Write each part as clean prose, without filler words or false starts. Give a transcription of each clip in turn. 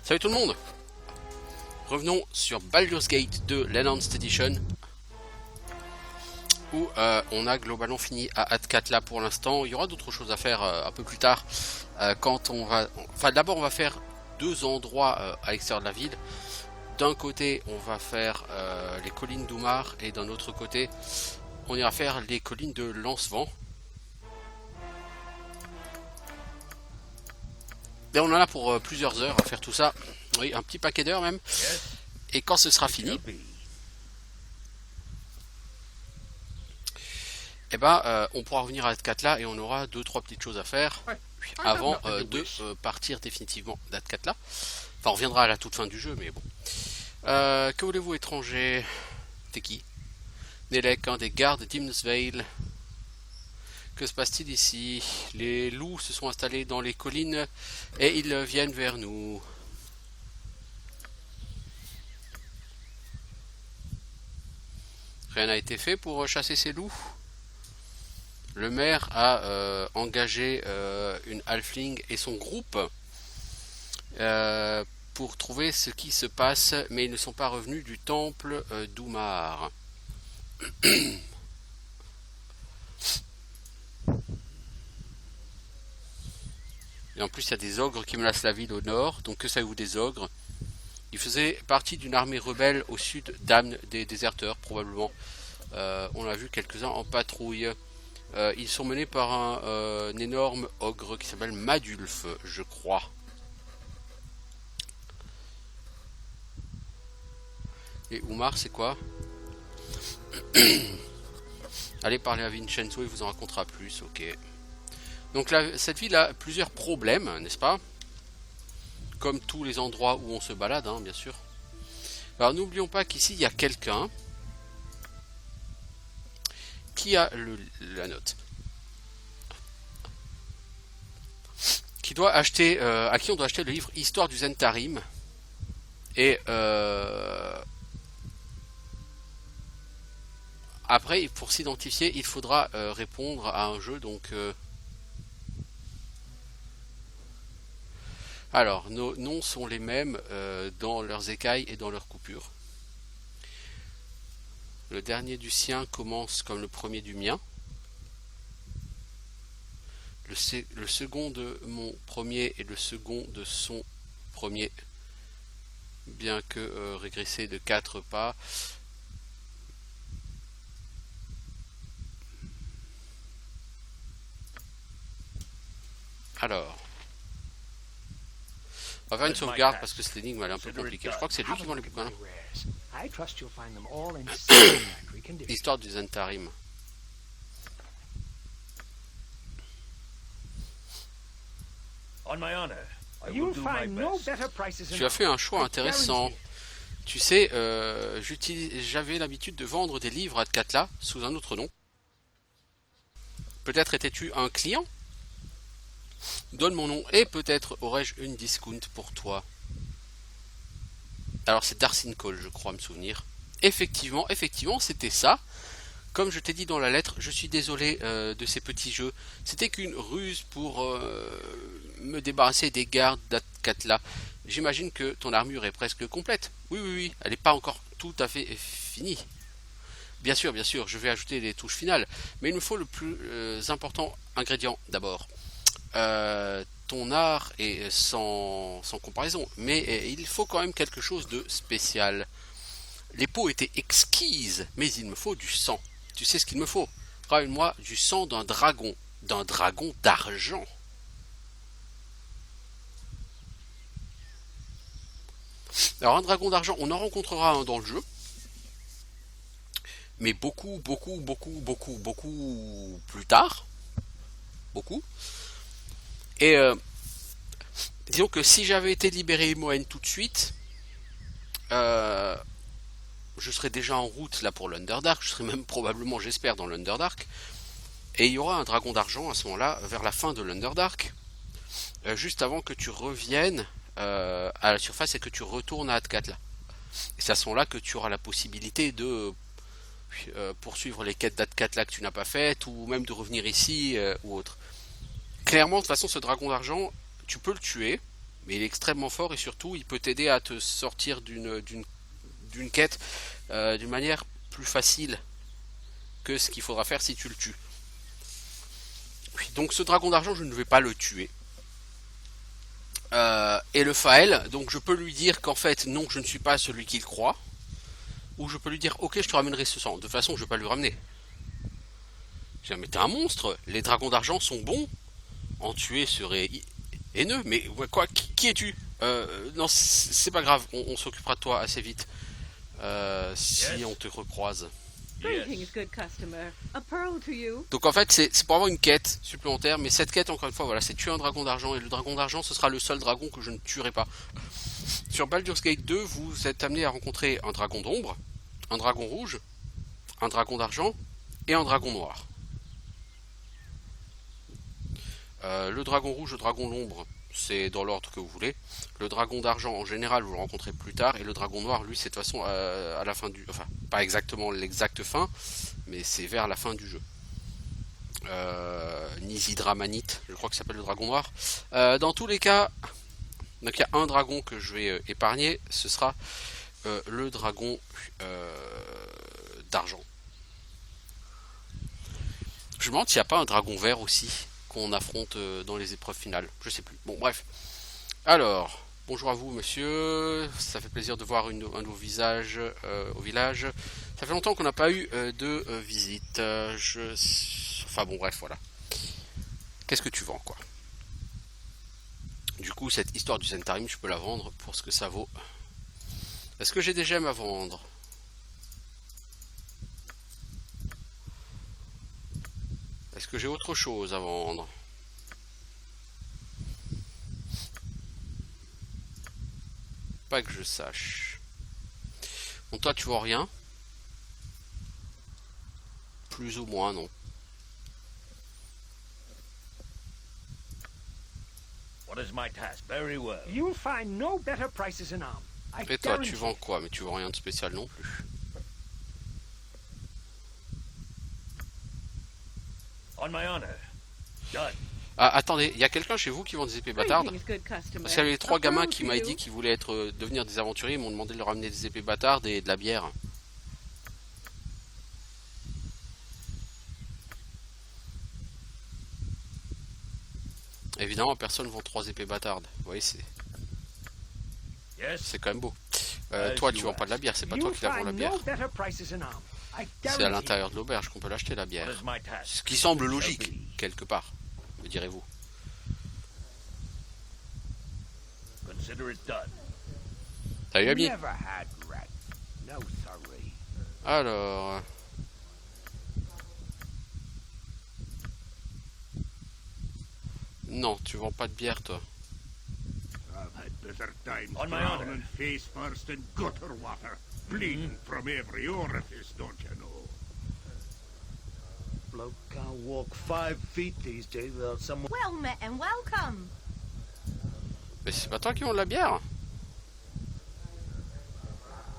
Salut tout le monde. Revenons sur Baldur's Gate 2 l'Enhanced Edition, où on a globalement fini à Athkatla pour l'instant. Il y aura d'autres choses à faire un peu plus tard, quand on va... Enfin, d'abord on va faire deux endroits à l'extérieur de la ville. D'un côté on va faire les collines d'Oumar, et d'un autre côté on ira faire les collines de Lancevent. Et on en a pour plusieurs heures à faire tout ça. Oui, un petit paquet d'heures même. Et quand ce sera fini, eh ben, on pourra revenir à Athkatla et on aura 2-3 petites choses à faire avant de partir définitivement d'Athkatla. Enfin, on reviendra à la toute fin du jeu, mais bon. Que voulez-vous, étranger? T'es qui? Nélec, un des gardes d'Hymnesvale. Que se passe-t-il ici? Les loups se sont installés dans les collines et ils viennent vers nous. Rien n'a été fait pour chasser ces loups. Le maire a engagé une halfling et son groupe pour trouver ce qui se passe, mais ils ne sont pas revenus du temple d'Oumar. Et en plus il y a des ogres qui menacent la ville au nord. Donc que savez-vous des ogres? Ils faisaient partie d'une armée rebelle au sud d'Amn, des déserteurs probablement. On a vu quelques-uns en patrouille. Ils sont menés par un énorme ogre qui s'appelle Madulf, je crois. Et Oumar, c'est quoi? Allez parler à Vincenzo, il vous en racontera plus, ok. Donc là, cette ville a plusieurs problèmes, n'est-ce pas? Comme tous les endroits où on se balade, hein, bien sûr. Alors n'oublions pas qu'ici, il y a quelqu'un qui a la note. Qui doit acheter, à qui on doit acheter le livre Histoire du Zentarim. Et après, pour s'identifier, il faudra répondre à un jeu, donc... Alors, nos noms sont les mêmes dans leurs écailles et dans leurs coupures. Le dernier du sien commence comme le premier du mien. Le second de mon premier et le second de son premier, bien que régressé de 4 pas. Alors, on va faire une sauvegarde parce que cette énigme elle est un peu compliquée. Je crois que c'est lui qui vend les bouquins. Histoire du Zentarim. Tu as fait un choix intéressant. Tu sais, j'avais l'habitude de vendre des livres à Athkatla sous un autre nom. Peut-être étais-tu un client? Donne mon nom et peut-être aurais-je une discount pour toi. Alors c'est Darcin Cole, je crois me souvenir. Effectivement, c'était ça. Comme je t'ai dit dans la lettre, je suis désolé de ces petits jeux. C'était qu'une ruse pour me débarrasser des gardes d'Athkatla. J'imagine que ton armure est presque complète. Oui, elle n'est pas encore tout à fait finie. Bien sûr, je vais ajouter les touches finales. Mais il me faut le plus important ingrédient d'abord. Ton art est sans comparaison, mais il faut quand même quelque chose de spécial. Les peaux étaient exquises, mais il me faut du sang. Tu sais ce qu'il me faut? Ramène-moi du sang d'un dragon d'argent. Alors un dragon d'argent, on en rencontrera un dans le jeu, mais beaucoup plus tard. Beaucoup. Et disons que si j'avais été libéré Moen tout de suite, je serais déjà en route là pour l'Underdark. Je serais même probablement, j'espère, dans l'Underdark. Et il y aura un dragon d'argent à ce moment-là, vers la fin de l'Underdark, juste avant que tu reviennes à la surface et que tu retournes à Athkatla. Et c'est à ce moment-là que tu auras la possibilité de poursuivre les quêtes d'Athkatla que tu n'as pas faites, ou même de revenir ici ou autre. Clairement, de toute façon, ce dragon d'argent, tu peux le tuer, mais il est extrêmement fort et surtout il peut t'aider à te sortir d'une quête d'une manière plus facile que ce qu'il faudra faire si tu le tues. Donc ce dragon d'argent, je ne vais pas le tuer. Et le Fael, donc je peux lui dire qu'en fait non, je ne suis pas celui qu'il croit, ou je peux lui dire ok, je te ramènerai ce sang. De toute façon, je vais pas lui ramener. Je dis mais t'es un monstre, les dragons d'argent sont bons, en tuer serait haineux, mais quoi, qui es-tu? Non, c'est pas grave, on s'occupera de toi assez vite si on te recroise. Donc en fait c'est pour avoir une quête supplémentaire, mais cette quête encore une fois voilà, c'est tuer un dragon d'argent, et le dragon d'argent ce sera le seul dragon que je ne tuerai pas. Sur Baldur's Gate 2 vous êtes amené à rencontrer un dragon d'ombre, un dragon rouge, un dragon d'argent et un dragon noir. Le dragon rouge, le dragon d'ombre, c'est dans l'ordre que vous voulez. Le dragon d'argent en général vous le rencontrez plus tard, et le dragon noir lui c'est de toute façon à la fin du... Enfin pas exactement l'exacte fin, mais c'est vers la fin du jeu. Nisidramanite, je crois que ça s'appelle le dragon noir. Dans tous les cas, donc il y a un dragon que je vais épargner, ce sera le dragon d'argent. Je me demande s'il n'y a pas un dragon vert aussi qu'on affronte dans les épreuves finales, je sais plus. Bon bref. Alors, bonjour à vous monsieur, ça fait plaisir de voir un nouveau visage au village. Ça fait longtemps qu'on n'a pas eu de visite. Enfin bon bref, voilà. Qu'est-ce que tu vends quoi? Du coup cette histoire du Zentarim, je peux la vendre pour ce que ça vaut. Est-ce que j'ai des gemmes à vendre? Est-ce que j'ai autre chose à vendre? Pas que je sache. Bon, toi tu vois rien? Plus ou moins, non. Et toi tu vends quoi? Mais tu vends rien de spécial non plus. Ah, attendez, il y a quelqu'un chez vous qui vend des épées bâtardes? Parce qu'il y avait les 3 gamins qui m'avaient dit qu'ils voulaient devenir des aventuriers, ils m'ont demandé de leur amener des épées bâtardes et de la bière. Évidemment, personne ne vend 3 épées bâtardes. Vous voyez, c'est quand même beau. Toi, tu vends pas de la bière, c'est pas toi qui la vends la bière. C'est à l'intérieur de l'auberge qu'on peut l'acheter la bière. Ce qui semble logique, quelque part, me direz-vous. Salut ami. Alors... Non, tu vends pas de bière toi. On my honor. And face first in gutter water, bleeding from every orifice, don't you know? Bloke can't walk 5 feet these days without someone. Well met and welcome. Mais c'est pas toi qui vends de la bière?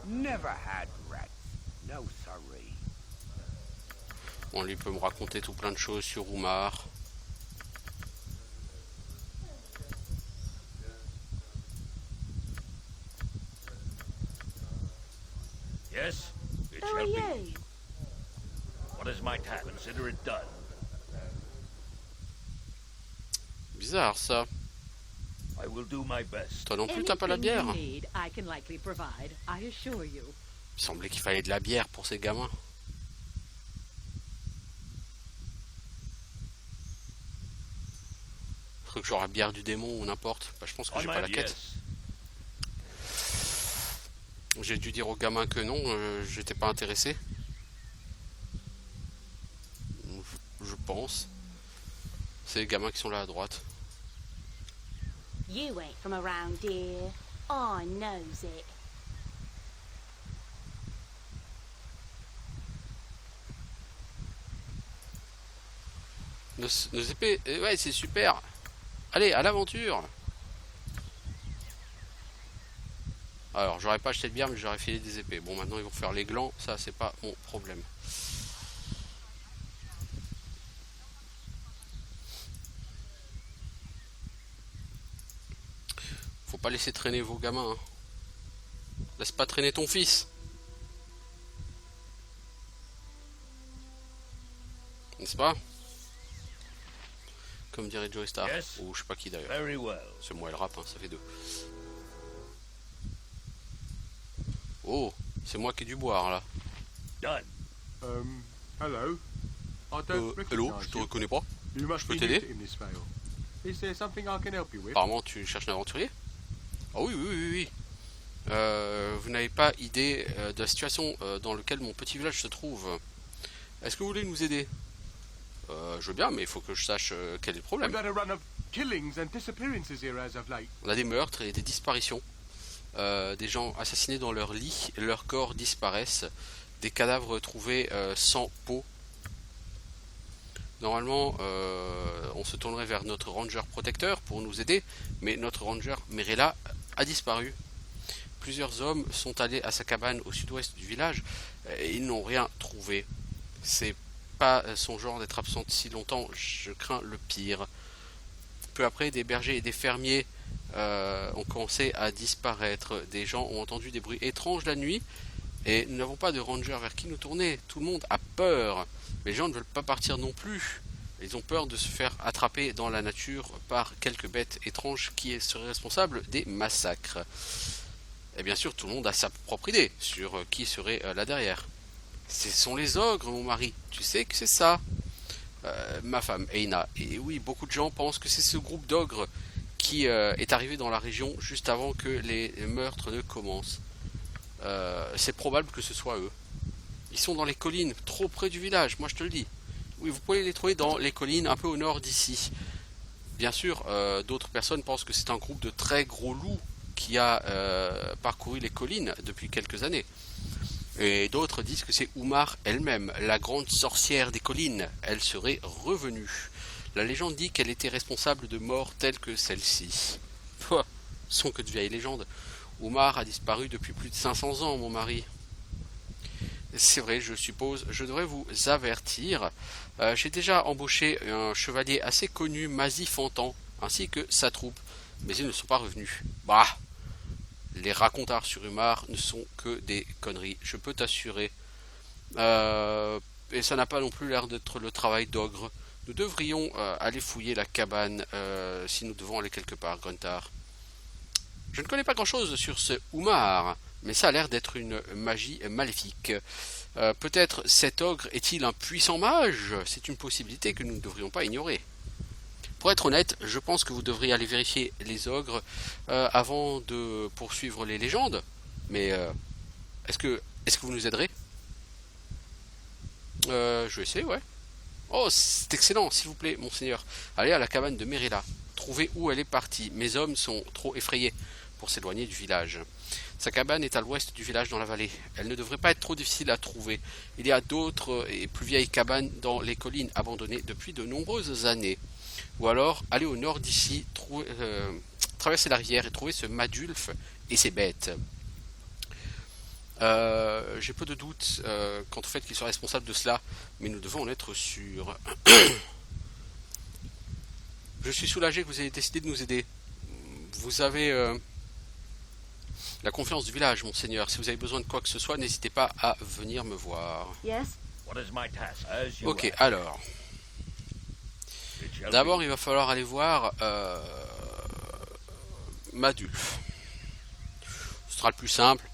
Never had rats. No sorry. Bon, lui peut me raconter tout plein de choses sur Oumar. Yes, it Who are shall be. you? What is my task? Consider it done. Bizarre ça. I will do my best. Toi non plus t'as pas la bière? Need, I can likely provide, I assure you. Il semblait qu'il fallait de la bière pour ces gamins. Faut que j'aurai la bière du démon ou n'importe. Bah, je pense que j'ai pas la quête. J'ai dû dire aux gamins que non, j'étais pas intéressé. Je pense. C'est les gamins qui sont là à droite. You ain't from around here. I knows it. Nos épées, ouais c'est super. Allez, à l'aventure. Alors, j'aurais pas acheté de bière, mais j'aurais filé des épées. Bon, maintenant ils vont faire les glands, ça c'est pas mon problème. Faut pas laisser traîner vos gamins. Hein. Laisse pas traîner ton fils. N'est-ce pas? Comme dirait Joey Star. Yes. Ou je sais pas qui d'ailleurs. Very well. C'est moi le rap, hein, ça fait deux. Oh, c'est moi qui ai dû boire là. Done. Hello. I don't Hello, recognize je te you. reconnais pas. You must peux be t'aider? new to Innisfail. Is there something I can help you with? Apparemment tu cherches un aventurier. Ah oui, oui, oui, oui. Vous n'avez pas idée de la situation dans laquelle mon petit village se trouve. Est-ce que vous voulez nous aider? Je veux bien, mais il faut que je sache quel est le We've problème. had a run of killings and disappearances here as of late. On a des meurtres et des disparitions. Des gens assassinés dans leur lit, leurs corps disparaissent. Des cadavres trouvés sans peau. Normalement, on se tournerait vers notre ranger protecteur pour nous aider, mais notre ranger Merella a disparu. Plusieurs hommes sont allés à sa cabane au sud-ouest du village et ils n'ont rien trouvé. C'est pas son genre d'être absente si longtemps, je crains le pire. Peu après, des bergers et des fermiers ont commencé à disparaître. Des gens ont entendu des bruits étranges la nuit et nous n'avons pas de ranger vers qui nous tourner. Tout le monde a peur. Les gens ne veulent pas partir non plus. Ils ont peur de se faire attraper dans la nature par quelques bêtes étranges qui seraient responsables des massacres. Et bien sûr, tout le monde a sa propre idée sur qui serait là derrière. Ce sont les ogres, mon mari. Tu sais que c'est ça. Ma femme, Eina. Et oui, beaucoup de gens pensent que c'est ce groupe d'ogres qui est arrivé dans la région juste avant que les meurtres ne commencent. C'est probable que ce soit eux. Ils sont dans les collines, trop près du village, moi je te le dis. Oui, vous pouvez les trouver dans les collines, un peu au nord d'ici. Bien sûr, d'autres personnes pensent que c'est un groupe de très gros loups qui a parcouru les collines depuis quelques années. Et d'autres disent que c'est Umar elle-même, la grande sorcière des collines. Elle serait revenue. La légende dit qu'elle était responsable de morts telles que celle-ci. Pouah, sont que de vieilles légendes. Umar a disparu depuis plus de 500 ans, mon mari. C'est vrai, je suppose, je devrais vous avertir. J'ai déjà embauché un chevalier assez connu, Mazi Fantan, ainsi que sa troupe, mais ils ne sont pas revenus. Bah, les racontards sur Umar ne sont que des conneries, je peux t'assurer. Et ça n'a pas non plus l'air d'être le travail d'ogre. Nous devrions aller fouiller la cabane si nous devons aller quelque part, Gruntar. Je ne connais pas grand-chose sur ce Umar, mais ça a l'air d'être une magie maléfique. Peut-être cet ogre est-il un puissant mage? C'est une possibilité que nous ne devrions pas ignorer. Pour être honnête, je pense que vous devriez aller vérifier les ogres avant de poursuivre les légendes. Mais est-ce que vous nous aiderez? Je vais essayer, ouais. Oh, c'est excellent, s'il vous plaît, monseigneur. Allez à la cabane de Merella. Trouvez où elle est partie. Mes hommes sont trop effrayés pour s'éloigner du village. Sa cabane est à l'ouest du village dans la vallée. Elle ne devrait pas être trop difficile à trouver. Il y a d'autres et plus vieilles cabanes dans les collines abandonnées depuis de nombreuses années. Ou alors, allez au nord d'ici, traverser la rivière et trouver ce Madulf et ses bêtes. J'ai peu de doutes quant au fait qu'il soit responsable de cela, mais nous devons en être sûrs. Je suis soulagé que vous ayez décidé de nous aider. Vous avez la confiance du village, monseigneur. Si vous avez besoin de quoi que ce soit, n'hésitez pas à venir me voir. Yes? What is my task? As you Ok, ask. alors. It shall D'abord, be. il va falloir aller voir Madulf. Ce sera le plus simple.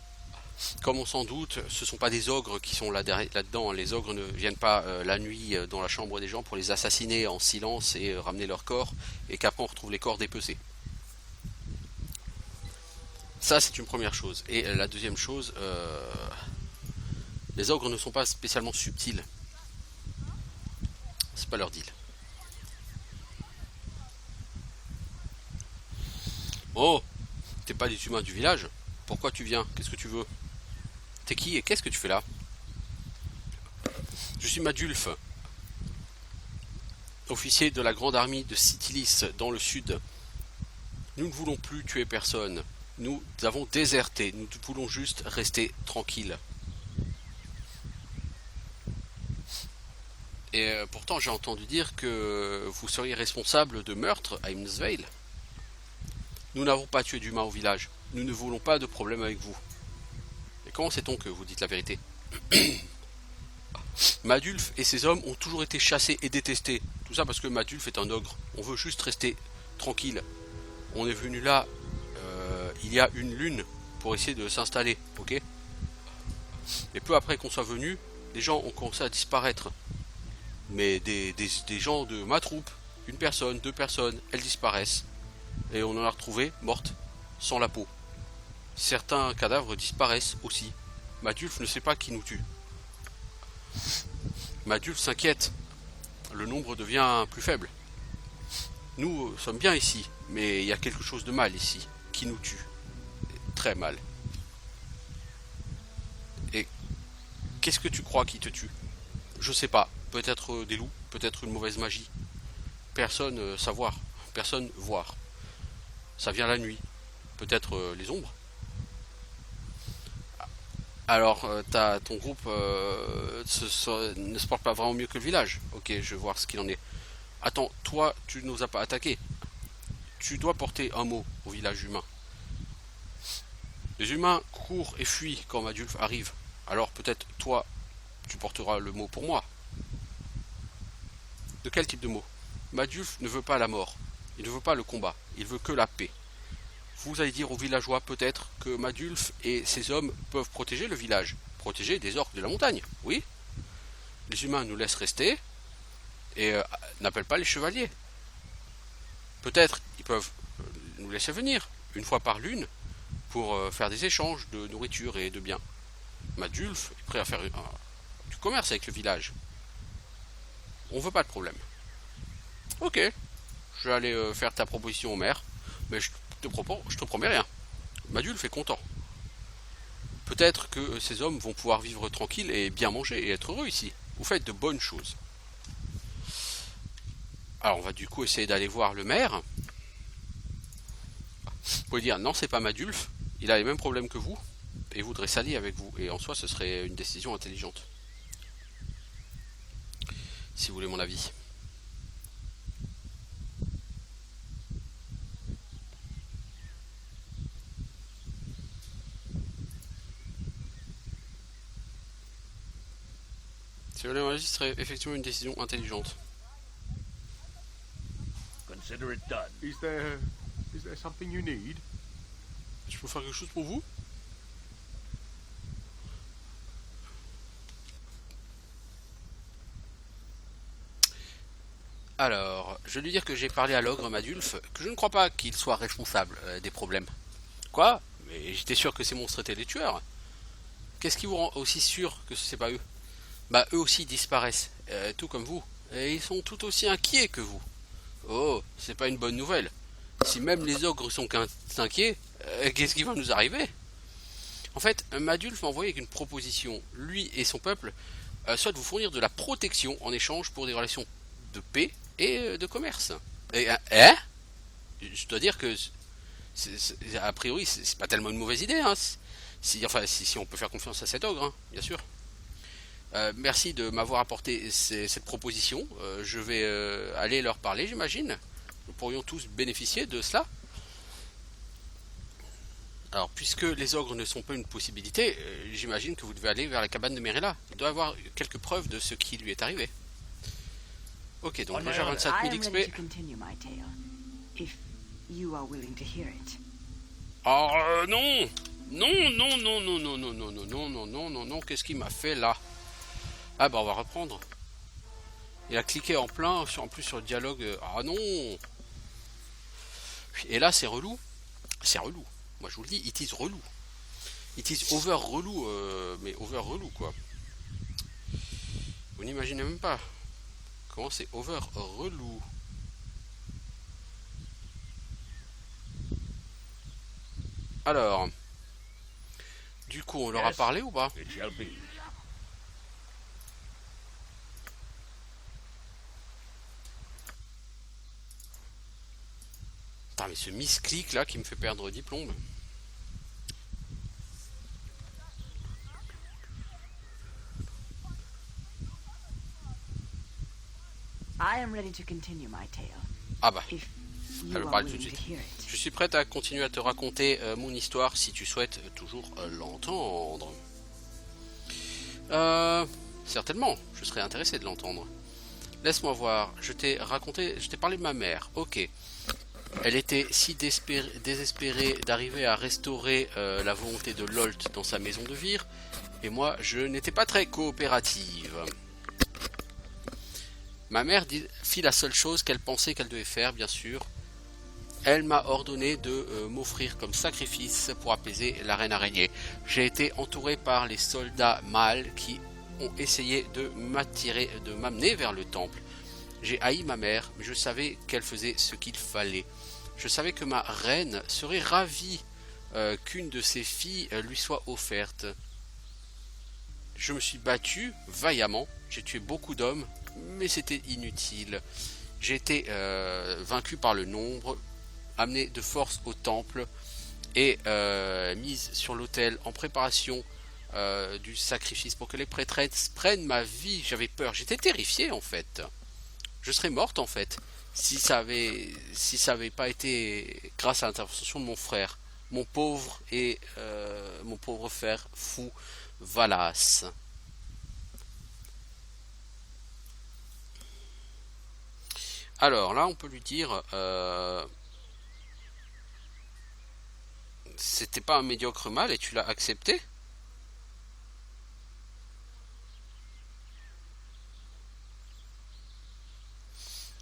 Comme on s'en doute, ce ne sont pas des ogres qui sont là-dedans. Les ogres ne viennent pas la nuit dans la chambre des gens pour les assassiner en silence et ramener leur corps, et qu'après on retrouve les corps dépecés. Ça, c'est une première chose. Et la deuxième chose, les ogres ne sont pas spécialement subtils. C'est pas leur deal. Oh, t'es pas des humains du village? Pourquoi tu viens? Qu'est-ce que tu veux? T'es qui et qu'est-ce que tu fais là? Je suis Madulf, officier de la grande armée de Sitilis dans le sud. Nous ne voulons plus tuer personne. Nous avons déserté. Nous voulons juste rester tranquilles. Et pourtant, j'ai entendu dire que vous seriez responsable de meurtre à Innisfail. Nous n'avons pas tué d'humains au village. Nous ne voulons pas de problème avec vous. Et comment sait-on que vous dites la vérité? Madulf et ses hommes ont toujours été chassés et détestés. Tout ça parce que Madulf est un ogre. On veut juste rester tranquille. On est venu là il y a une lune pour essayer de s'installer, ok? Et peu après qu'on soit venu, des gens ont commencé à disparaître. Mais des gens de ma troupe, une personne, deux personnes, elles disparaissent. Et on en a retrouvé mortes, sans la peau. Certains cadavres disparaissent aussi. Madulf ne sait pas qui nous tue. Madulf s'inquiète. Le nombre devient plus faible. Nous sommes bien ici, mais il y a quelque chose de mal ici, qui nous tue. Très mal. Et qu'est-ce que tu crois qui te tue? Je sais pas. Peut-être des loups, peut-être une mauvaise magie. Personne savoir, personne voir. Ça vient la nuit. Peut-être les ombres. Alors, ton groupe ne se porte pas vraiment mieux que le village. Ok, je vais voir ce qu'il en est. Attends, toi, tu nous as pas attaqué. Tu dois porter un mot au village humain. Les humains courent et fuient quand Madulf arrive. Alors peut-être toi, tu porteras le mot pour moi. De quel type de mot? Madulf ne veut pas la mort. Il ne veut pas le combat. Il veut que la paix. Vous allez dire aux villageois peut-être que Madulf et ses hommes peuvent protéger le village. Protéger des orques de la montagne, oui. Les humains nous laissent rester et n'appellent pas les chevaliers. Peut-être ils peuvent nous laisser venir une fois par lune pour faire des échanges de nourriture et de biens. Madulf est prêt à faire du commerce avec le village. On veut pas de problème. Ok, je vais aller faire ta proposition au maire, mais je te promets rien. Madulf est content. Peut-être que ces hommes vont pouvoir vivre tranquilles et bien manger et être heureux ici. Vous faites de bonnes choses. Alors on va du coup essayer d'aller voir le maire. Vous pouvez dire non, c'est pas Madulf, il a les mêmes problèmes que vous et voudrait s'allier avec vous. Et en soi ce serait une décision intelligente. Si vous voulez mon avis. Si vous voulez mon avis, ce serait effectivement une décision intelligente. Consider it done. Is there something you need? Je peux faire quelque chose pour vous? Alors, je vais lui dire que j'ai parlé à l'ogre Madulf, que je ne crois pas qu'il soit responsable des problèmes. Quoi? Mais j'étais sûr que ces monstres étaient les tueurs. Qu'est-ce qui vous rend aussi sûr que c'est pas eux? Bah eux aussi disparaissent, tout comme vous. Et ils sont tout aussi inquiets que vous. Oh, c'est pas une bonne nouvelle. Si même les ogres sont inquiets, qu'est-ce qui va nous arriver? En fait, Madulf m'a envoyé avec une proposition. Lui et son peuple souhaitent vous fournir de la protection en échange pour des relations de paix et de commerce. Et, je dois dire que a priori c'est pas tellement une mauvaise idée, hein. Si on peut faire confiance à cet ogre, hein, bien sûr. Merci de m'avoir apporté cette proposition. Je vais aller leur parler, j'imagine. Nous pourrions tous bénéficier de cela. Alors, puisque les ogres ne sont pas une possibilité, j'imagine que vous devez aller vers la cabane de Merella. Il doit y avoir quelques preuves de ce qui lui est arrivé. Ok, donc déjà 25 000 XP. Oh non! Non, non, non, non, non, non, non, non, non, non, non, non, non, qu'est-ce qu'il m'a fait là? Ah bah on va reprendre. Il a cliqué en plein, en plus sur le dialogue. Ah non! Et là c'est relou. C'est relou. Moi je vous le dis, it is relou. It is over relou, mais over relou quoi. Vous n'imaginez même pas comment c'est over relou. Alors, du coup on leur a parlé ou pas? It shall be. Putain mais ce misclic là qui me fait perdre 10 plombes. I am ready to continue my tale. Ah bah. If Elle me parle tout de suite. Je suis prête à continuer à te raconter mon histoire si tu souhaites toujours l'entendre. Certainement, je serais intéressé de l'entendre. Laisse-moi voir, je t'ai parlé de ma mère, ok. Elle était si désespérée d'arriver à restaurer la volonté de Lolt dans sa maison de Vire, et moi je n'étais pas très coopérative. Ma mère fit la seule chose qu'elle pensait qu'elle devait faire, bien sûr. Elle m'a ordonné de m'offrir comme sacrifice pour apaiser la reine araignée. J'ai été entouré par les soldats mâles qui ont essayé de m'amener vers le temple. J'ai haï ma mère, mais je savais qu'elle faisait ce qu'il fallait. Je savais que ma reine serait ravie qu'une de ses filles lui soit offerte. Je me suis battu vaillamment, j'ai tué beaucoup d'hommes, mais c'était inutile. J'ai été vaincu par le nombre, amené de force au temple et mise sur l'autel en préparation du sacrifice pour que les prêtresses prennent ma vie. J'avais peur, j'étais terrifié en fait. Je serais morte en fait si ça avait pas été grâce à l'intervention de mon frère, mon pauvre frère fou Valas. Alors là on peut lui dire c'était pas un médiocre mal et tu l'as accepté.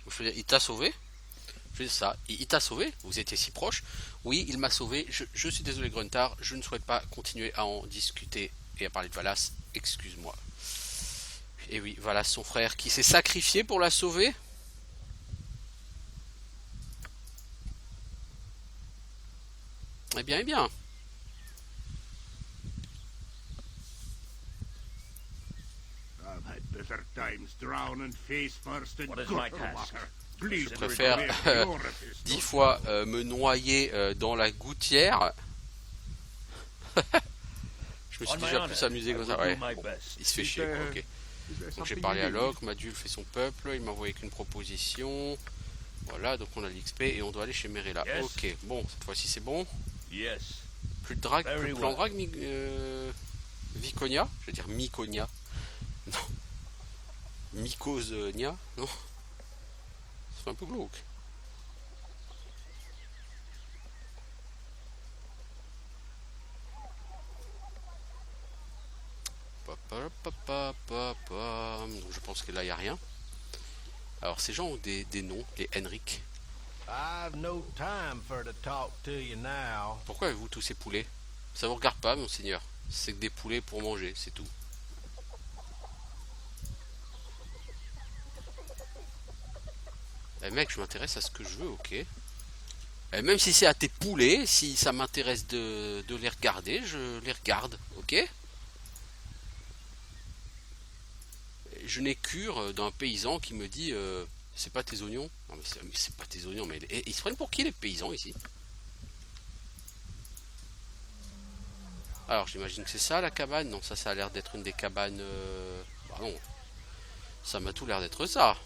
Je veux dire, il t'a sauvé. Je veux dire ça, il t'a sauvé. Vous étiez si proche. Oui, il m'a sauvé. Je suis désolé, Gruntar. Je ne souhaite pas continuer à en discuter et à parler de Valas. Excuse-moi. Et oui, Valas, son frère, qui s'est sacrifié pour la sauver. Eh bien, eh bien. Je préfère 10 fois me noyer dans la gouttière. Je me suis déjà plus amusé comme ça. Ouais, bon, il se fait chier quoi, ok. Donc j'ai parlé à Locke, Madul fait son peuple, il m'a envoyé qu'une proposition. Voilà, donc on a l'XP et on doit aller chez Merella. Ok, bon, cette fois-ci c'est bon. Plus de drague, plus de plan drague, Viconia, je veux dire Myconia. Non. Mycosia, non. C'est un peu glauque. Donc je pense que là il n'y a rien. Alors ces gens ont des noms, les Henrik. Pourquoi avez-vous tous ces poulets? Ça vous regarde pas, monseigneur. C'est que des poulets pour manger, c'est tout. Eh mec, je m'intéresse à ce que je veux, ok. Et même si c'est à tes poulets, si ça m'intéresse de les regarder, je les regarde, ok. Je n'ai cure d'un paysan qui me dit c'est pas tes oignons. Non mais c'est pas tes oignons, mais ils se prennent pour qui les paysans ici? Alors j'imagine que c'est ça la cabane. Non, ça a l'air d'être une des cabanes. Bah non, ça m'a tout l'air d'être ça.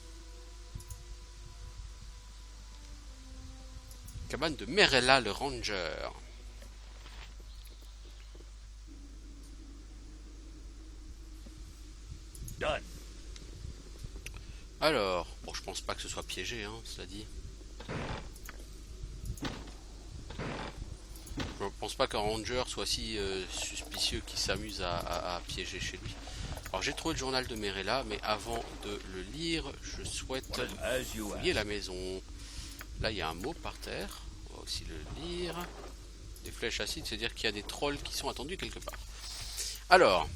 Cabane de Merella le Ranger. Done. Alors, bon, je pense pas que ce soit piégé, hein, cela dit. Je pense pas qu'un ranger soit si suspicieux qu'il s'amuse à piéger chez lui. Alors j'ai trouvé le journal de Merella, mais avant de le lire, je souhaite fouiller la maison. Là il y a un mot par terre, on va aussi le lire. Des flèches acides, c'est-à-dire qu'il y a des trolls qui sont attendus quelque part. Alors,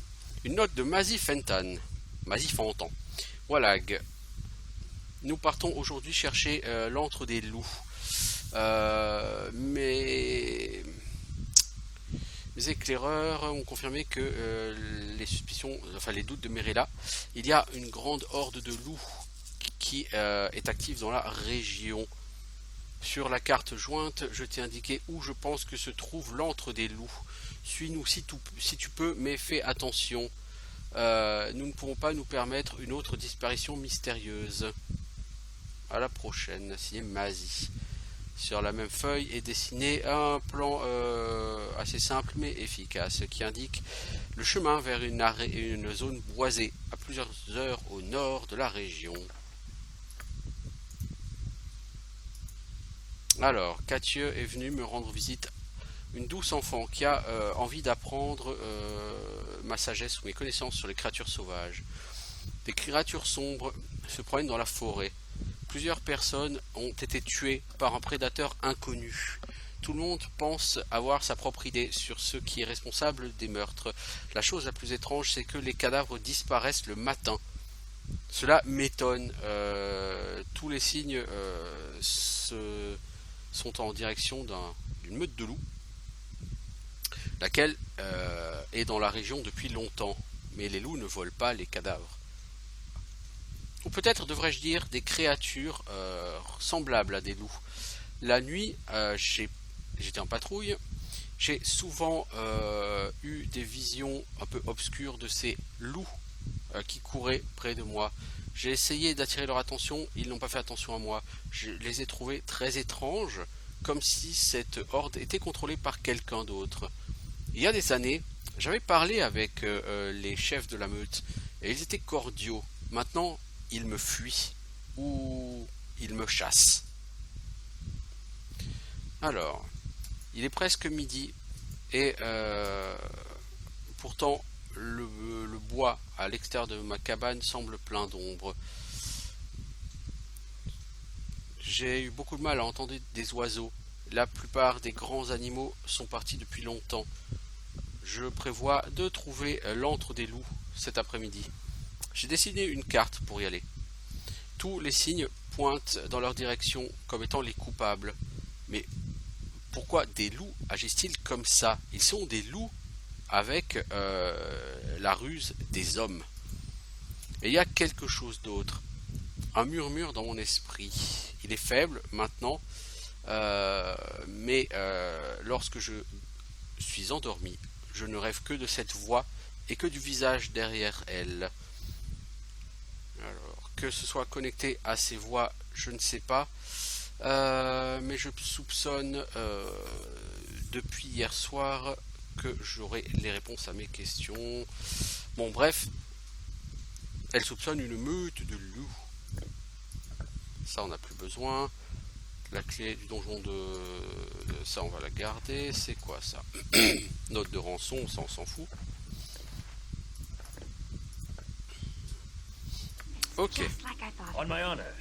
une note de Mazie Fenton. Mazie Fenton. Voilà, nous partons aujourd'hui chercher l'antre des loups. Mes éclaireurs ont confirmé que les suspicions, enfin les doutes de Merella, il y a une grande horde de loups qui est active dans la région. Sur la carte jointe, je t'ai indiqué où je pense que se trouve l'antre des loups. Suis-nous si tu peux, mais fais attention. Nous ne pourrons pas nous permettre une autre disparition mystérieuse. À la prochaine, signé Mazie. Sur la même feuille est dessiné un plan assez simple mais efficace qui indique le chemin vers une zone boisée à plusieurs heures au nord de la région. Alors, Cathieu est venu me rendre visite, une douce enfant qui a envie d'apprendre ma sagesse ou mes connaissances sur les créatures sauvages. Des créatures sombres se promènent dans la forêt. Plusieurs personnes ont été tuées par un prédateur inconnu. Tout le monde pense avoir sa propre idée sur ce qui est responsable des meurtres. La chose la plus étrange, c'est que les cadavres disparaissent le matin. Cela m'étonne. Tous les signes sont en direction d'une meute de loups, laquelle est dans la région depuis longtemps. Mais les loups ne volent pas les cadavres. Ou peut-être devrais-je dire des créatures semblables à des loups. La nuit, j'étais en patrouille, j'ai souvent eu des visions un peu obscures de ces loups qui couraient près de moi. J'ai essayé d'attirer leur attention, ils n'ont pas fait attention à moi. Je les ai trouvés très étranges, comme si cette horde était contrôlée par quelqu'un d'autre. Il y a des années, j'avais parlé avec les chefs de la meute, et ils étaient cordiaux. Maintenant, ils me fuient, ou ils me chassent. Alors, il est presque midi, et pourtant, le bois à l'extérieur de ma cabane semble plein d'ombre. J'ai eu beaucoup de mal à entendre des oiseaux. La plupart des grands animaux sont partis depuis longtemps. Je prévois de trouver l'antre des loups cet après-midi. J'ai dessiné une carte pour y aller. Tous les signes pointent dans leur direction comme étant les coupables. Mais pourquoi des loups agissent-ils comme ça? Ils sont des loups avec la ruse des hommes. Et il y a quelque chose d'autre. Un murmure dans mon esprit. Il est faible maintenant, mais lorsque je suis endormi, je ne rêve que de cette voix et que du visage derrière elle. Alors, que ce soit connecté à ces voix, je ne sais pas, mais je soupçonne depuis hier soir que j'aurai les réponses à mes questions. Bon, bref, elle soupçonne une meute de loups. Ça, on n'a plus besoin. La clé du donjon ça, on va la garder. C'est quoi ça? Note de rançon, ça, on s'en fout. Ok. Just like I thought. On my honor.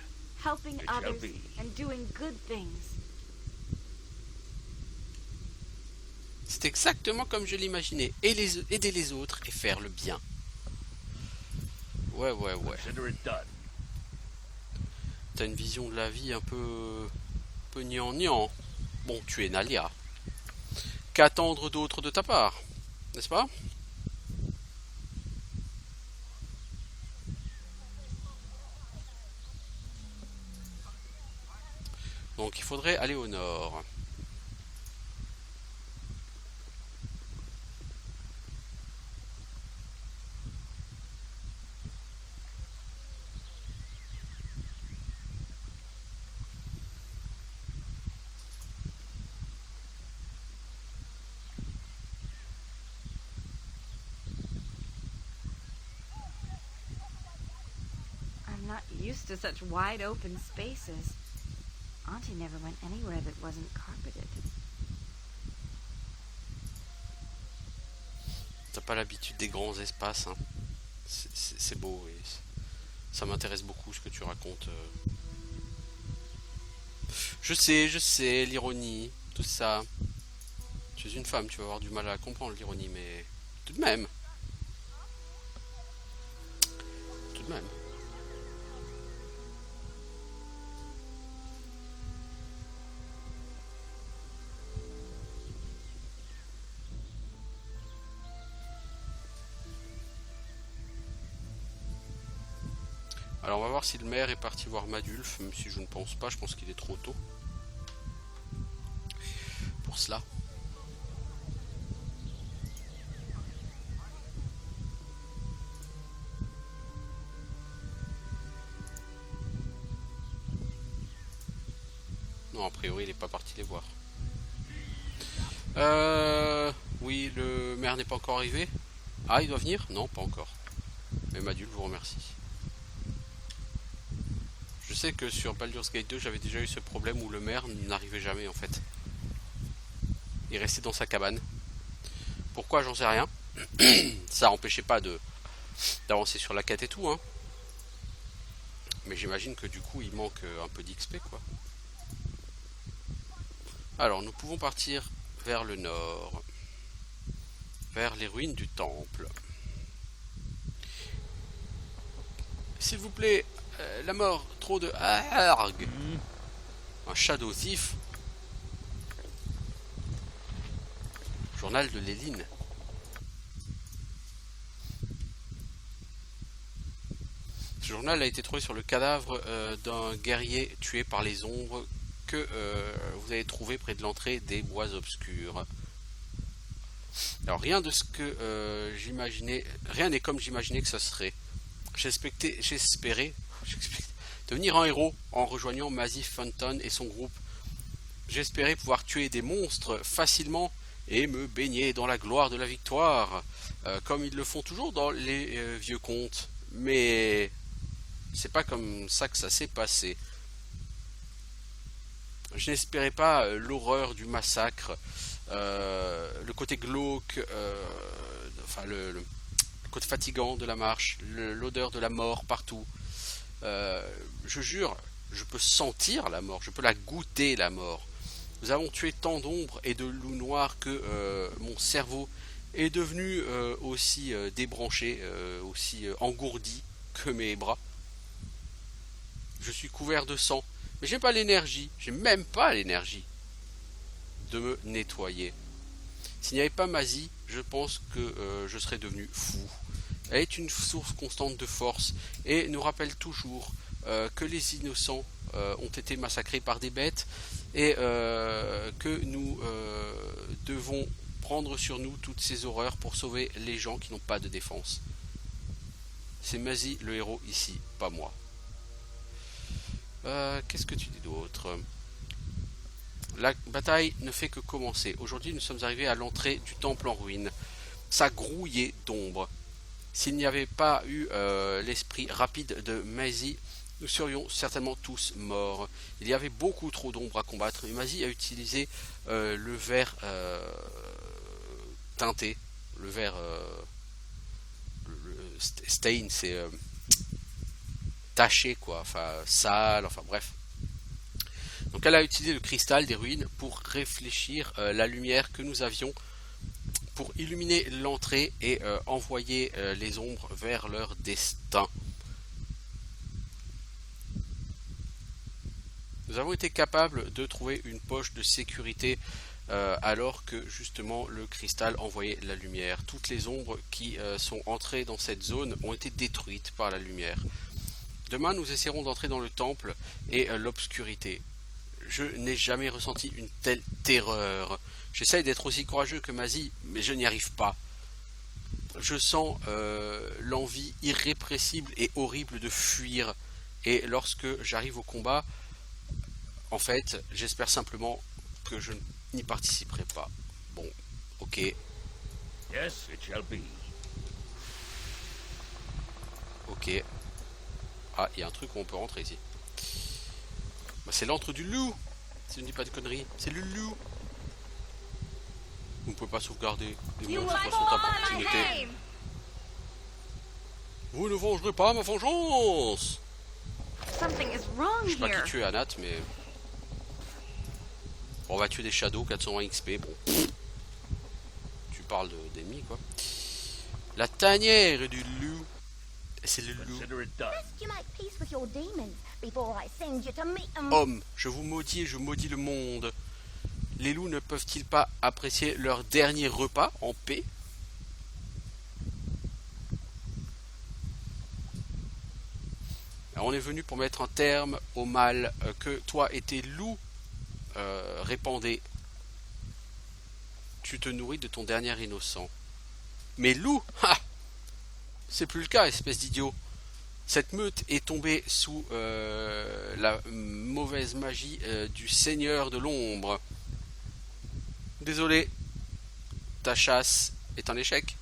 Helping It shall others be. and doing good things. C'est exactement comme je l'imaginais. Aider les autres et faire le bien. Ouais. Consider it done. T'as une vision de la vie un peu gnangnan. Bon, tu es Nalia. Qu'attendre d'autre de ta part, n'est-ce pas? Donc il faudrait aller au nord. I'm not used to such wide open spaces. Auntie never went anywhere that wasn't carpeted. T'as pas l'habitude des grands espaces, hein. C'est beau et ça m'intéresse beaucoup ce que tu racontes. Je sais, l'ironie, tout ça. Tu es une femme, tu vas avoir du mal à comprendre l'ironie, mais tout de même. Tout de même. Alors on va voir si le maire est parti voir Madulf, même si je ne pense pas, je pense qu'il est trop tôt pour cela. Non, a priori, il est pas parti les voir. Oui, le maire n'est pas encore arrivé. Ah, il doit venir? Non, pas encore. Mais Madul vous remercie. Je sais que sur Baldur's Gate 2, j'avais déjà eu ce problème où le maire n'arrivait jamais en fait. Il restait dans sa cabane. Pourquoi, j'en sais rien. Ça empêchait pas d'avancer sur la quête et tout, hein. Mais j'imagine que du coup, il manque un peu d'XP, quoi. Alors, nous pouvons partir vers le nord. Vers les ruines du temple. S'il vous plaît, la mort, trop de hargue. Un Shadow Thief. Journal de Léline. Ce journal a été trouvé sur le cadavre d'un guerrier tué par les ombres que vous avez trouvé près de l'entrée des bois obscurs. Alors rien de ce que j'imaginais, rien n'est comme j'imaginais que ça serait. J'espérais devenir un héros en rejoignant Massif Fenton et son groupe. J'espérais pouvoir tuer des monstres facilement et me baigner dans la gloire de la victoire, comme ils le font toujours dans les vieux contes. Mais c'est pas comme ça que ça s'est passé. Je n'espérais pas l'horreur du massacre, le côté glauque, enfin le côté fatigant de la marche, l'odeur de la mort partout. Je jure, je peux sentir la mort, je peux la goûter la mort. Nous avons tué tant d'ombres et de loups noirs que mon cerveau est devenu aussi débranché, aussi engourdi que mes bras. Je suis couvert de sang, mais j'ai pas l'énergie, j'ai même pas l'énergie de me nettoyer. S'il n'y avait pas Mazzy, je pense que je serais devenu fou. Elle est une source constante de force et nous rappelle toujours que les innocents ont été massacrés par des bêtes et que nous devons prendre sur nous toutes ces horreurs pour sauver les gens qui n'ont pas de défense. C'est Mazzy le héros ici, pas moi. Qu'est-ce que tu dis d'autre? La bataille ne fait que commencer. Aujourd'hui, nous sommes arrivés à l'entrée du temple en ruine. Ça grouillait d'ombre. S'il n'y avait pas eu l'esprit rapide de Mazzy, nous serions certainement tous morts. Il y avait beaucoup trop d'ombre à combattre. Et Mazzy a utilisé le vert teinté. Le vert stain, c'est taché, quoi. Enfin, sale, enfin bref. Donc elle a utilisé le cristal des ruines pour réfléchir la lumière que nous avions pour illuminer l'entrée et envoyer les ombres vers leur destin. Nous avons été capables de trouver une poche de sécurité alors que justement le cristal envoyait la lumière. Toutes les ombres qui sont entrées dans cette zone ont été détruites par la lumière. Demain nous essaierons d'entrer dans le temple et l'obscurité. Je n'ai jamais ressenti une telle terreur. J'essaye d'être aussi courageux que Mazzy, mais je n'y arrive pas. Je sens l'envie irrépressible et horrible de fuir. Et lorsque j'arrive au combat, en fait, j'espère simplement que je n'y participerai pas. Bon, ok. Yes, it shall be. Ok. Ah, il y a un truc où on peut rentrer ici. Bah, c'est l'antre du loup. Si je ne dis pas de conneries, c'est le loup. Vous ne pouvez pas sauvegarder les monstres sont à proximité. Vous ne vengerez pas ma vengeance. Something is wrong Je sais pas here. qui tuer Anat, mais bon, on va tuer des shadows, 420 XP. Bon, tu parles d'ennemis, quoi. La tanière du loup. C'est le loup. Consider it done. You make peace with your demons before I send you to meet them. Homme, je vous maudis et je maudis le monde. Les loups ne peuvent-ils pas apprécier leur dernier repas en paix? Alors, on est venu pour mettre un terme au mal que toi et tes loups répandaient. Tu te nourris de ton dernier innocent. Mais loup, ha! C'est plus le cas, espèce d'idiot. Cette meute est tombée sous la mauvaise magie du Seigneur de l'Ombre. Désolé, ta chasse est un échec.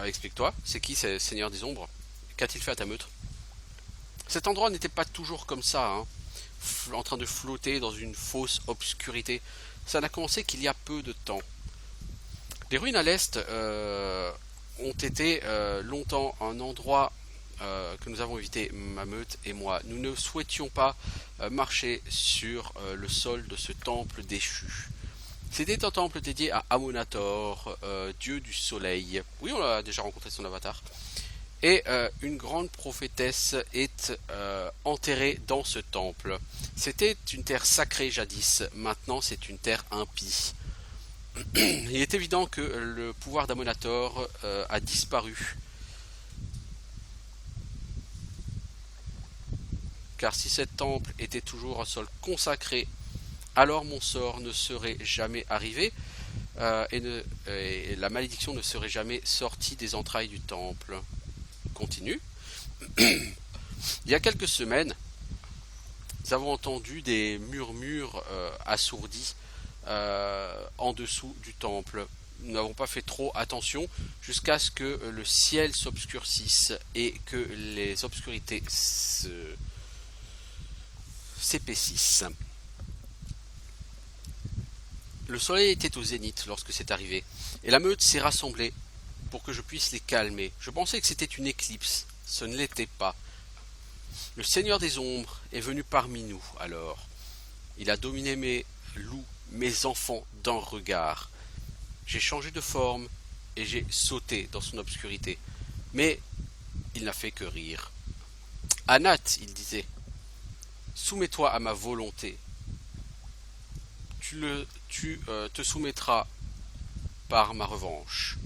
Explique-toi, c'est qui ce Seigneur des Ombres? Qu'a-t-il fait à ta meute? Cet endroit n'était pas toujours comme ça, hein, en train de flotter dans une fausse obscurité. Ça n'a commencé qu'il y a peu de temps. Les ruines à l'est ont été longtemps un endroit que nous avons évité, ma meute et moi. Nous ne souhaitions pas marcher sur le sol de ce temple déchu. C'était un temple dédié à Amonator, dieu du soleil. Oui, on a déjà rencontré son avatar. Et une grande prophétesse est enterrée dans ce temple. C'était une terre sacrée jadis, maintenant c'est une terre impie. Il est évident que le pouvoir d'Amonator a disparu. Car si cet temple était toujours un sol consacré, alors mon sort ne serait jamais arrivé et la malédiction ne serait jamais sortie des entrailles du temple. Continue. Il y a quelques semaines, nous avons entendu des murmures assourdis en dessous du temple. Nous n'avons pas fait trop attention jusqu'à ce que le ciel s'obscurcisse et que les obscurités s'épaississent. Le soleil était au zénith lorsque c'est arrivé, et la meute s'est rassemblée pour que je puisse les calmer. Je pensais que c'était une éclipse, ce ne l'était pas. Le Seigneur des Ombres est venu parmi nous alors. Il a dominé mes loups, mes enfants d'un regard. J'ai changé de forme et j'ai sauté dans son obscurité. Mais il n'a fait que rire. Anat, il disait, soumets-toi à ma volonté. Tu te soumettras par ma revanche.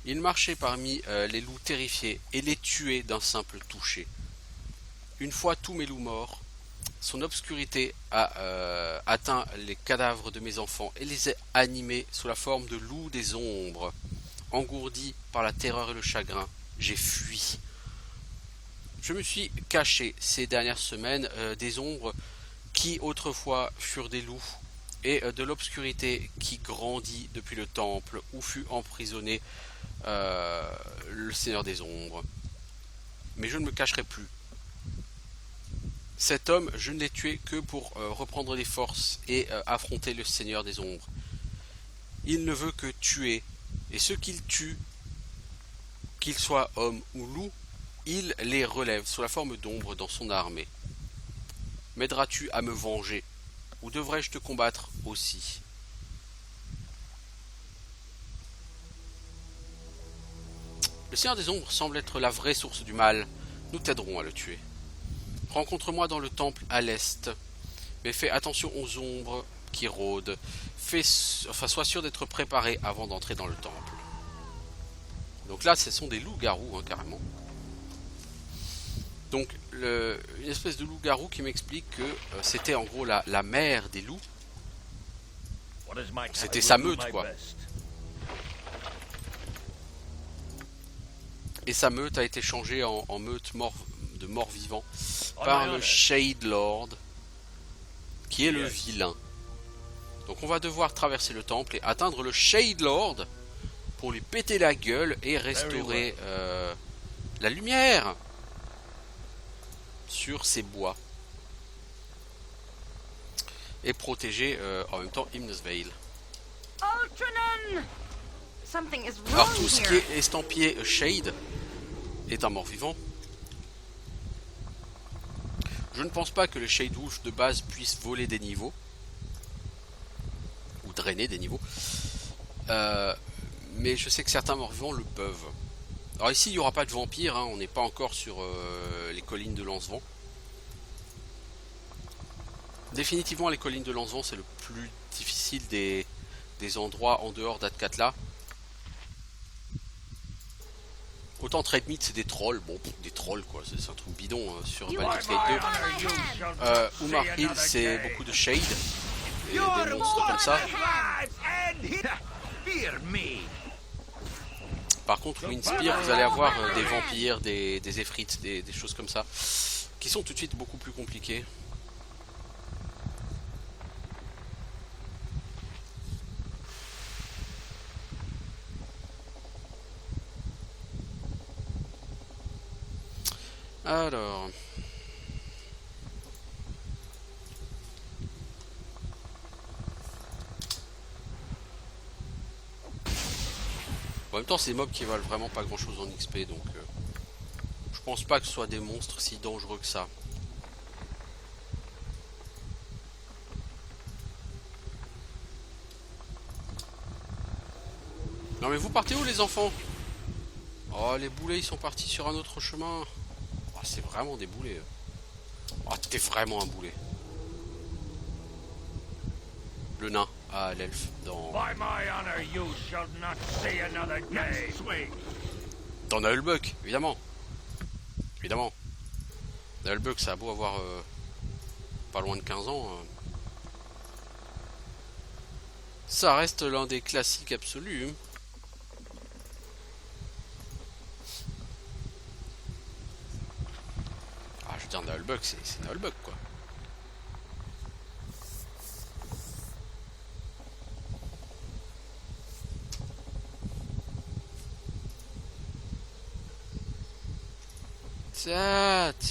Il marchait parmi les loups terrifiés et les tuait d'un simple toucher. Une fois tous mes loups morts, son obscurité a atteint les cadavres de mes enfants et les a animés sous la forme de loups des ombres. Engourdi par la terreur et le chagrin, j'ai fui. Je me suis caché ces dernières semaines des ombres qui autrefois furent des loups, et de l'obscurité qui grandit depuis le temple où fut emprisonné le Seigneur des Ombres. Mais je ne me cacherai plus. Cet homme, je ne l'ai tué que pour reprendre les forces et affronter le Seigneur des Ombres. Il ne veut que tuer, et ceux qu'il tue, qu'ils soient hommes ou loups, il les relève sous la forme d'ombre dans son armée. M'aideras-tu à me venger, ou devrais-je te combattre aussi? Le Seigneur des Ombres semble être la vraie source du mal. Nous t'aiderons à le tuer. Rencontre-moi dans le temple à l'est, mais fais attention aux ombres qui rôdent. Sois sûr d'être préparé avant d'entrer dans le temple. Donc là, ce sont des loups-garous, hein, carrément. Donc, une espèce de loup-garou qui m'explique que c'était en gros la mère des loups. C'était sa meute, quoi. Et sa meute a été changée en meute de morts-vivants par le Shade Lord, qui est le vilain. Donc on va devoir traverser le temple et atteindre le Shade Lord pour lui péter la gueule et restaurer la lumière sur ses bois. Et protéger en même temps Hymnus Vale. Alors tout ce qui est estampillé Shade est un mort-vivant. Je ne pense pas que le Shade Wolf de base puisse voler des niveaux. Ou drainer des niveaux. Mais je sais que certains morts-vivants le peuvent. Alors ici il n'y aura pas de vampires, hein, on n'est pas encore sur les collines de Lancevent. Définitivement les collines de Lancevent c'est le plus difficile des endroits en dehors d'Athkatla. Autant Treadmeat c'est des trolls, bon des trolls quoi, c'est un truc bidon sur Baldur's Gate 2. Umar Hill c'est beaucoup de shade, et des monstres comme ça. Dear me. Par contre, Windspear, vous allez avoir des vampires, des effrites, des choses comme ça, qui sont tout de suite beaucoup plus compliquées. Alors... En même temps, c'est des mobs qui valent vraiment pas grand chose en XP, donc je pense pas que ce soit des monstres si dangereux que ça. Non mais vous partez où les enfants? Oh les boulets ils sont partis sur un autre chemin. Oh, c'est vraiment des boulets. Oh t'es vraiment un boulet. Le nain. Ah, l'elfe dans... By my honor, you shall not see another day. Dans Nullbuck, évidemment. Évidemment. Nullbuck, ça a beau avoir pas loin de 15 ans. Ça reste l'un des classiques absolus. Ah, je veux dire, Nullbuck, c'est Nullbuck, quoi.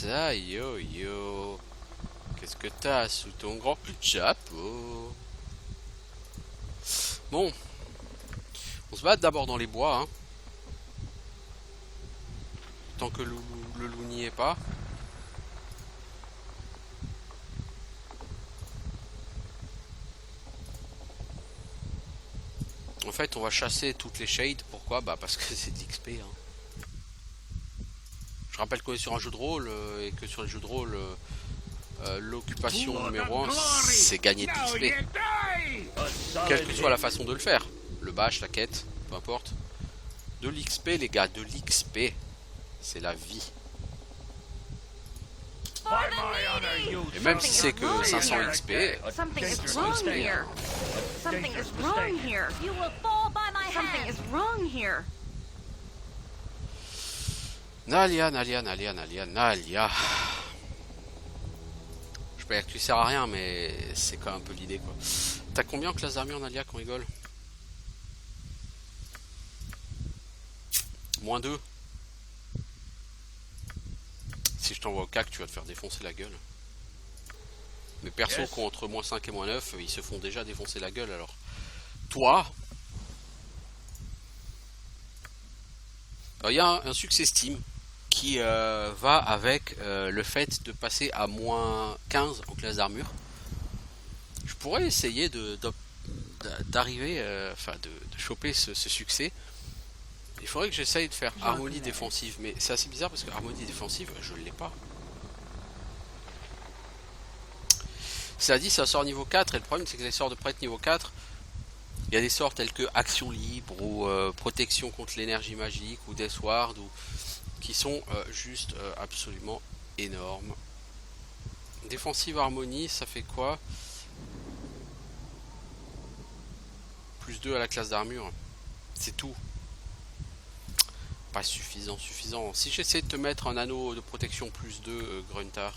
Ta yo yo. Qu'est-ce que t'as sous ton grand chapeau? Bon. On se bat d'abord dans les bois. Hein. Tant que le loup n'y est pas. En fait, on va chasser toutes les shades. Pourquoi? Bah parce que c'est de l'XP. Hein. Je rappelle qu'on est sur un jeu de rôle et que sur le jeu de rôle, l'occupation numéro 1, c'est gagner de l'XP. Quelle que soit la façon de le faire. Le bash, la quête, peu importe. De l'XP les gars, de l'XP. C'est la vie. Et même si c'est que 500 XP, Something is wrong here. Something is wrong here. You will fall by my Something hand. is wrong here. Nalia, Nalia, Nalia, Nalia, Nalia. Je peux dire que tu sers à rien, mais c'est quand même un peu l'idée quoi. T'as combien en classe d'armure, Nalia, qu'on rigole? -2. Si je t'envoie au CAC, tu vas te faire défoncer la gueule. Mes persos qui ont entre -5 et -9, ils se font déjà défoncer la gueule alors. Toi, il y a un succès Steam qui va avec le fait de passer à -15 en classe d'armure. Je pourrais essayer d'arriver, de choper ce succès. Il faudrait que j'essaye de faire harmonie défensive, mais c'est assez bizarre parce que harmonie défensive, je ne l'ai pas. Ça dit, ça sort niveau 4 et le problème c'est que les sorts de prêtre niveau 4, il y a des sorts tels que action libre ou protection contre l'énergie magique ou Death Ward ou qui sont juste absolument énormes. Défensive harmonie, ça fait quoi? +2 à la classe d'armure. C'est tout. Pas suffisant. Si j'essaie de te mettre un anneau de protection +2, Gruntar.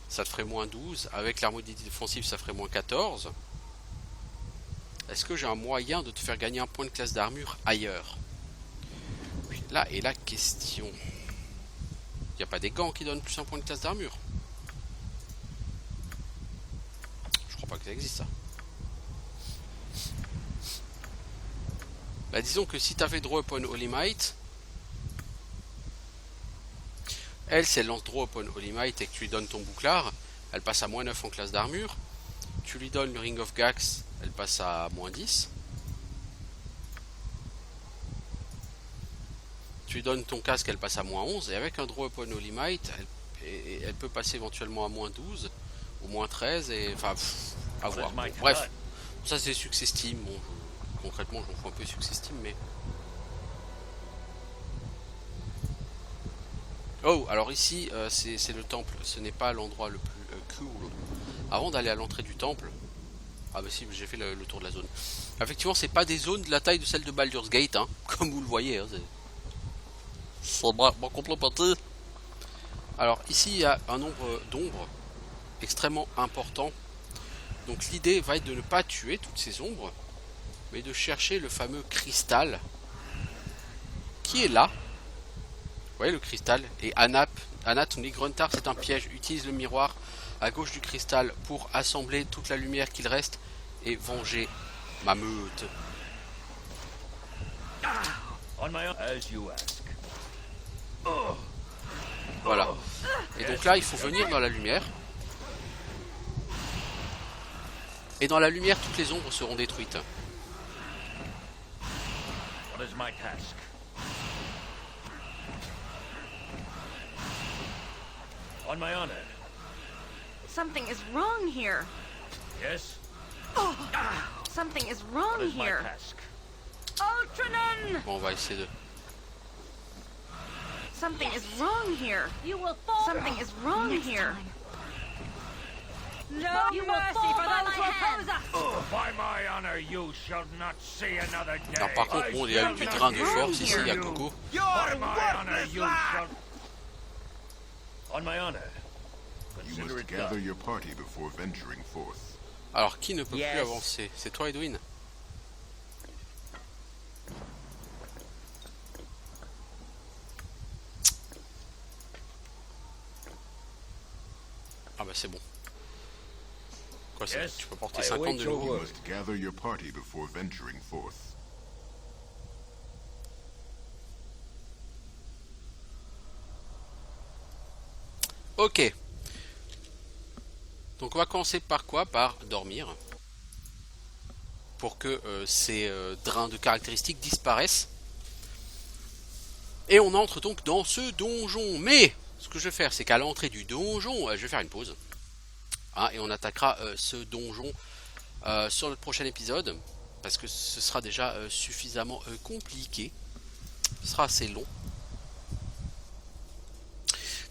Ça te ferait -12. Avec l'harmonie défensive, ça ferait -14. Est-ce que j'ai un moyen de te faire gagner un point de classe d'armure ailleurs? Là est la question. Il n'y a pas des gants qui donnent plus un point de classe d'armure? Je crois pas que ça existe ça. Bah disons que si tu avais Draw Upon Holy Might, elle, si elle lance Draw Upon Holy Might et que tu lui donnes ton bouclard, elle passe à -9 en classe d'armure. Tu lui donnes le Ring of Gax, elle passe à -10. Tu lui donnes ton casque, elle passe à -11. Et avec un Draw Upon Holy Might, elle peut passer éventuellement à -12 ou -13. Et enfin, à voir. Bon, bref, ça c'est succès Steam. Bon, concrètement, j'en fous un peu succès Steam, mais. Oh, alors ici, c'est le temple. Ce n'est pas l'endroit le plus cool. avant d'aller à l'entrée du temple. Ah bah si, j'ai fait le tour de la zone. Effectivement, c'est pas des zones de la taille de celle de Baldur's Gate, hein, comme vous le voyez. Hein, c'est complètement petit. Alors ici, il y a un nombre d'ombres extrêmement important. Donc l'idée va être de ne pas tuer toutes ces ombres, mais de chercher le fameux cristal qui est là. Vous voyez le cristal. Et Anat nous dit Gruntar, c'est un piège. Utilise le miroir à gauche du cristal pour assembler toute la lumière qu'il reste et venger ma meute. Voilà. Et donc là, il faut venir dans la lumière. Et dans la lumière, toutes les ombres seront détruites. What is my task? On my honor. Something is wrong here. Yes? Something is What wrong is my here. task? Ultranon! Bon, on va essayer de... Something is wrong here. You will fall. Something is wrong here. No You will mercy fall for by those my who hand. oppose us. By my honor, you shall not see another day. Alors par contre, bon, il y a du drain de force ici, il y a Coco. By my honor, you shall... On my honor. You Consider must it gather done. your party before venturing forth. Alors, qui ne peut Yes. plus avancer? C'est toi, Edwin? Ah bah c'est bon. Quoi, Yes, tu peux porter I 50 await de your lourd. You word. must gather your party before venturing forth. Ok. Donc on va commencer par quoi? Par dormir. Pour que ces drains de caractéristiques disparaissent. Et on entre donc dans ce donjon. Mais ce que je vais faire, c'est qu'à l'entrée du donjon, je vais faire une pause. Hein, et on attaquera ce donjon sur notre prochain épisode. Parce que ce sera déjà suffisamment compliqué. Ce sera assez long.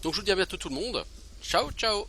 Donc je vous dis à bientôt tout le monde. Ciao, ciao!